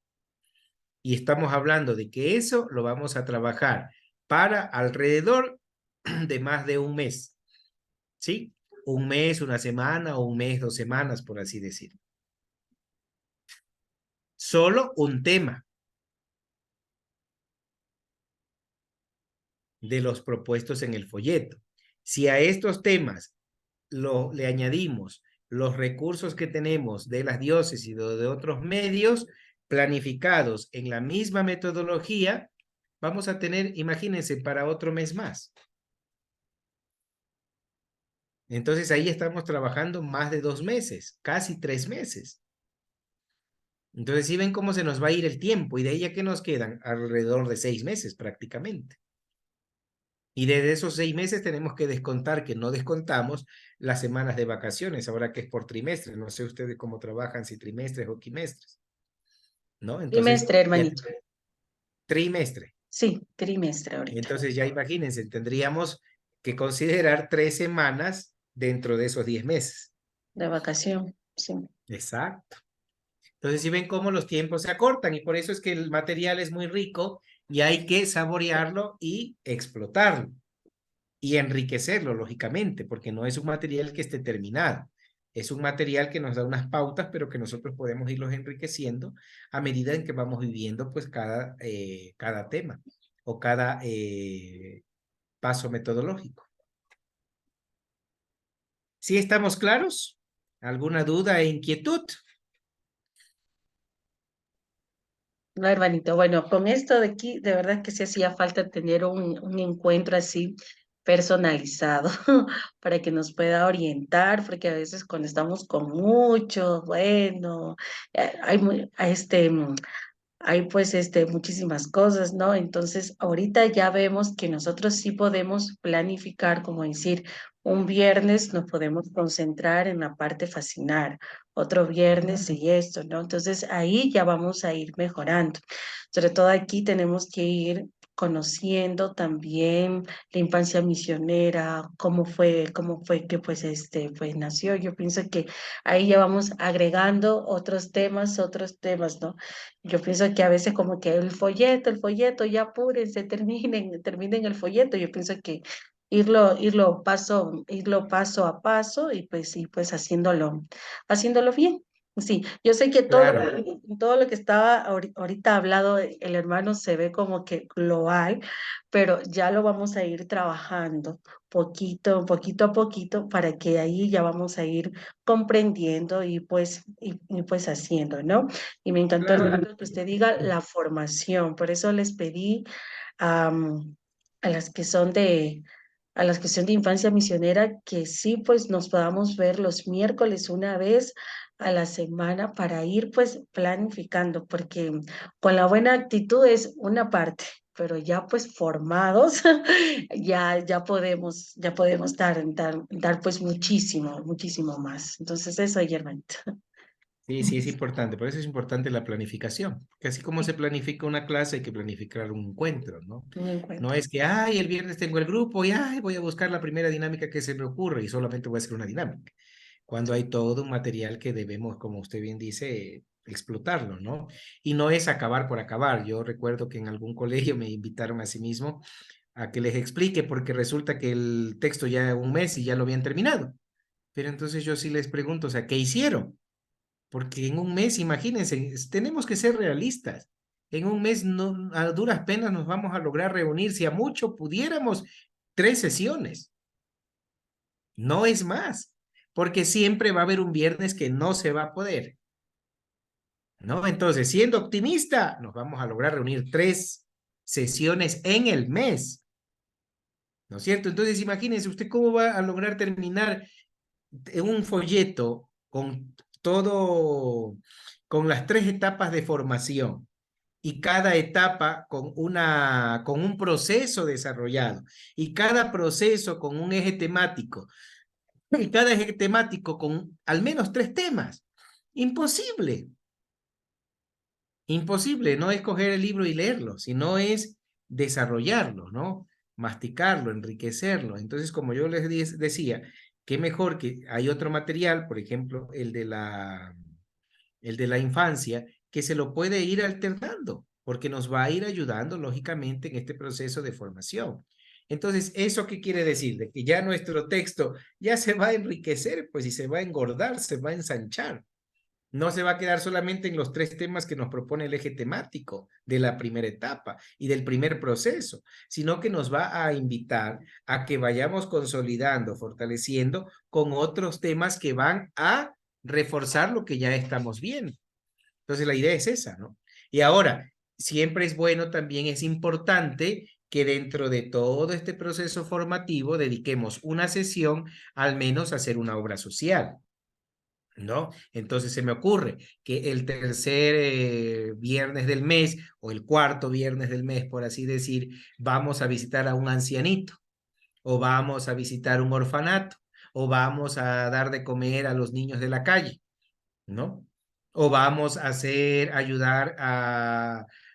Y estamos hablando de que eso lo vamos a trabajar para alrededor de más de un mes, ¿sí? Un mes, una semana, o un mes, 2 semanas, por así decirlo. Solo un tema de los propuestos en el folleto. Si a estos temas le añadimos los recursos que tenemos de las diócesis o de otros medios planificados en la misma metodología, vamos a tener, imagínense, para otro mes más. Entonces ahí estamos trabajando más de 2 meses, casi 3 meses. Entonces, si ven cómo se nos va a ir el tiempo y de ahí ya que nos quedan alrededor de 6 meses prácticamente. Y desde esos 6 meses tenemos que descontar, que no descontamos las semanas de vacaciones, ahora que es por trimestre. No sé ustedes cómo trabajan, si trimestres o quimestres, ¿no? Entonces, Trimestre, ya hermanito. trimestre. Sí, trimestre ahorita, Entonces ya imagínense, tendríamos que considerar 3 semanas dentro de esos 10 meses. de vacación, sí. Exacto. Entonces, si ven cómo los tiempos se acortan y por eso es que el material es muy rico y hay que saborearlo y explotarlo y enriquecerlo, lógicamente, porque no es un material que esté terminado. Es un material que nos da unas pautas, pero que nosotros podemos irlos enriqueciendo a medida en que vamos viviendo pues cada tema o cada paso metodológico. ¿Sí estamos claros? ¿Alguna duda e inquietud? No, hermanito, bueno, con esto de aquí, de verdad que sí hacía falta tener un encuentro así personalizado para que nos pueda orientar, porque a veces cuando estamos con mucho, bueno, hay pues muchísimas cosas, ¿no? Entonces, ahorita ya vemos que nosotros sí podemos planificar, como decir, un viernes nos podemos concentrar en la parte fascinar, otro viernes y esto, ¿no? Entonces, ahí ya vamos a ir mejorando. Sobre todo aquí tenemos que ir conociendo también la infancia misionera, cómo fue que pues pues nació. Yo pienso que ahí ya vamos agregando otros temas, ¿no? Yo pienso que a veces como que el folleto, ya apúrense, terminen el folleto. Yo pienso que irlo paso a paso y pues haciéndolo bien. Sí, yo sé que Claro, todo lo que estaba ahorita hablado el hermano se ve como que global, pero ya lo vamos a ir trabajando poquito a poquito para que ahí ya vamos a ir comprendiendo y pues haciendo, ¿no? Y me encantó, claro. hermano, que usted diga la formación. Por eso les pedí am, a las que son a las que son de infancia misionera que sí, pues nos podamos ver los miércoles una vez a la semana para ir pues planificando, porque con la buena actitud es una parte, pero ya pues formados, ya podemos dar pues muchísimo más. Entonces eso, hermanito. Sí, sí, es importante. Por eso es importante la planificación. Que así como se planifica una clase, hay que planificar un encuentro, ¿no? Un No encuentro. es que, ay, el viernes tengo el grupo y, ay, voy a buscar la primera dinámica que se me ocurre y solamente voy a hacer una dinámica. Cuando hay todo un material que debemos, como usted bien dice, explotarlo, ¿no? Y no es acabar por acabar. Yo recuerdo que en algún colegio me invitaron a sí mismo a que les explique porque resulta que el texto ya un mes y ya lo habían terminado. Pero entonces yo sí les pregunto, o sea, ¿qué hicieron? Porque en un mes, imagínense, tenemos que ser realistas. En un mes no, a duras penas nos vamos a lograr reunir, si a mucho pudiéramos, 3 sesiones, no es más, porque siempre va a haber un viernes que no se va a poder, ¿no? Entonces, siendo optimista, nos vamos a lograr reunir 3 sesiones en el mes, ¿no es cierto? Entonces, imagínense usted cómo va a lograr terminar un folleto con todo, con las 3 etapas de formación y cada etapa con un proceso desarrollado y cada proceso con un eje temático y cada eje temático con al menos 3 temas. Imposible, imposible, no es coger el libro y leerlo, sino es desarrollarlo, ¿no? Masticarlo, enriquecerlo. Entonces, como yo les decía, qué mejor que hay otro material, por ejemplo, el de la infancia, que se lo puede ir alternando, porque nos va a ir ayudando, lógicamente, en este proceso de formación. Entonces, ¿eso qué quiere decir? De que ya nuestro texto ya se va a enriquecer, pues, y se va a engordar, se va a ensanchar. No se va a quedar solamente en los 3 temas que nos propone el eje temático de la primera etapa y del primer proceso, sino que nos va a invitar a que vayamos consolidando, fortaleciendo con otros temas que van a reforzar lo que ya estamos viendo. Entonces la idea es esa, ¿no? Y ahora, siempre es bueno, también es importante que dentro de todo este proceso formativo dediquemos una sesión al menos a hacer una obra social. ¿No? Entonces se me ocurre que el tercer viernes del mes o el cuarto viernes del mes, por así decir, vamos a visitar a un ancianito o vamos a visitar un orfanato o vamos a dar de comer a los niños de la calle, ¿no? O vamos a ayudar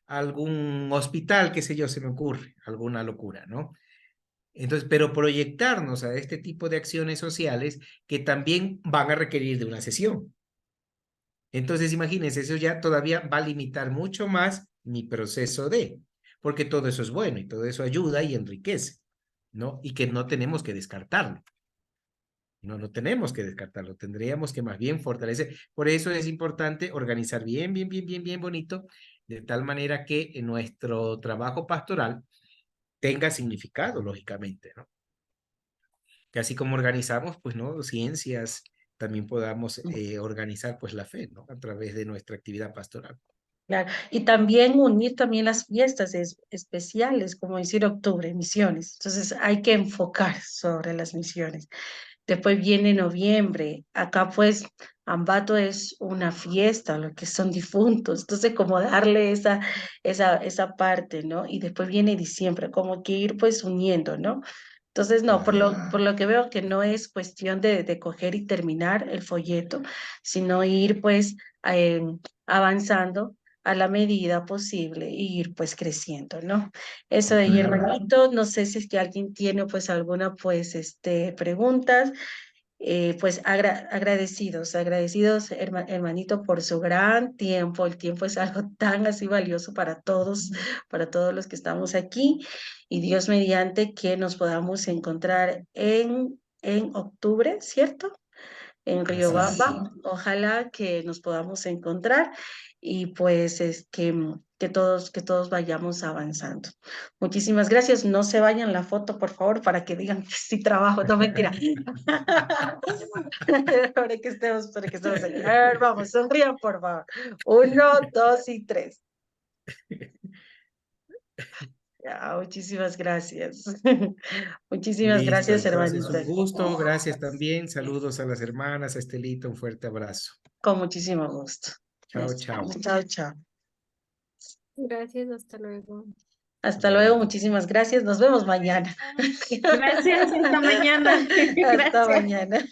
algún hospital, qué sé yo, se me ocurre, alguna locura, ¿no? Entonces, pero proyectarnos a este tipo de acciones sociales que también van a requerir de una sesión. Entonces, imagínense, eso ya todavía va a limitar mucho más mi proceso porque todo eso es bueno y todo eso ayuda y enriquece, ¿no? Y que no tenemos que descartarlo. No, no tenemos que descartarlo, tendríamos que más bien fortalecer. Por eso es importante organizar bien, bien, bien, bien, bien bonito, de tal manera que nuestro trabajo pastoral tenga significado, lógicamente, ¿no? Que así como organizamos, pues, ¿no? Ciencias, también podamos organizar, pues, la fe, ¿no? A través de nuestra actividad pastoral. Claro, y también unir también las fiestas especiales, como decir octubre, misiones. Entonces hay que enfocar sobre las misiones. Después viene noviembre. Acá pues Ambato es una fiesta, lo que son difuntos. Entonces como darle esa parte, ¿no? Y después viene diciembre, como que ir pues uniendo, ¿no? Entonces, no, por lo que veo que no es cuestión de coger y terminar el folleto, sino ir pues eh, avanzando a la medida posible y ir pues creciendo, ¿no? Eso de ahí, Claro. hermanito, no sé si es que alguien tiene pues alguna pues preguntas, pues agradecidos, agradecidos hermanito por su gran tiempo. El tiempo es algo tan así valioso para todos los que estamos aquí y Dios mediante que nos podamos encontrar en octubre, ¿cierto? En Así es. Riobamba. Ojalá que nos podamos encontrar y pues es que todos vayamos avanzando. Muchísimas gracias. No se vayan la foto, por favor, para que digan que sí trabajo. No, mentira. Para que estemos aquí. A ver, vamos, sonrían, por favor. Uno, dos y tres. Ya, muchísimas gracias. Muchísimas Listo, gracias, entonces hermanita. un gusto, gracias también, saludos a las hermanas, a Estelita, un fuerte abrazo. Con muchísimo gusto. Chao, chao. Chao, chao. Gracias, hasta luego. Hasta luego, Bueno. muchísimas gracias. Nos vemos mañana. Gracias, hasta mañana. Hasta Gracias. mañana.